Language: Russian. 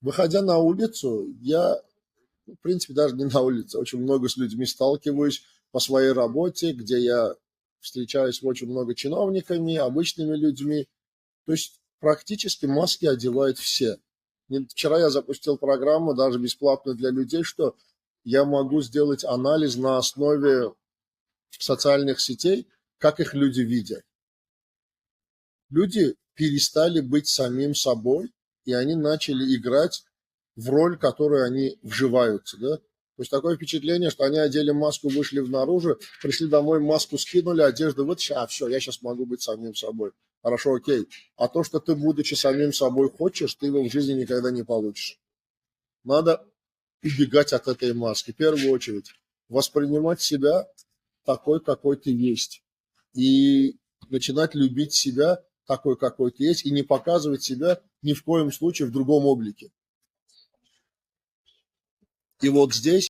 Выходя на улицу, я, в принципе, даже не на улице, очень много с людьми сталкиваюсь по своей работе, где я встречаюсь с очень много чиновниками, обычными людьми. То есть практически маски одевают все. Вчера я запустил программу, даже бесплатную для людей, что я могу сделать анализ на основе социальных сетей, как их люди видят. Люди перестали быть самим собой, и они начали играть в роль, в которую они вживаются, да. То есть такое впечатление, что они одели маску, вышли наружу, пришли домой, маску скинули, одежду вытащили, все, я сейчас могу быть самим собой. Хорошо, окей. А то, что ты, будучи самим собой, хочешь, ты его в жизни никогда не получишь. Надо убегать от этой маски. В первую очередь, воспринимать себя такой, какой ты есть. И начинать любить себя такой, какой ты есть, и не показывать себя ни в коем случае в другом облике. И вот здесь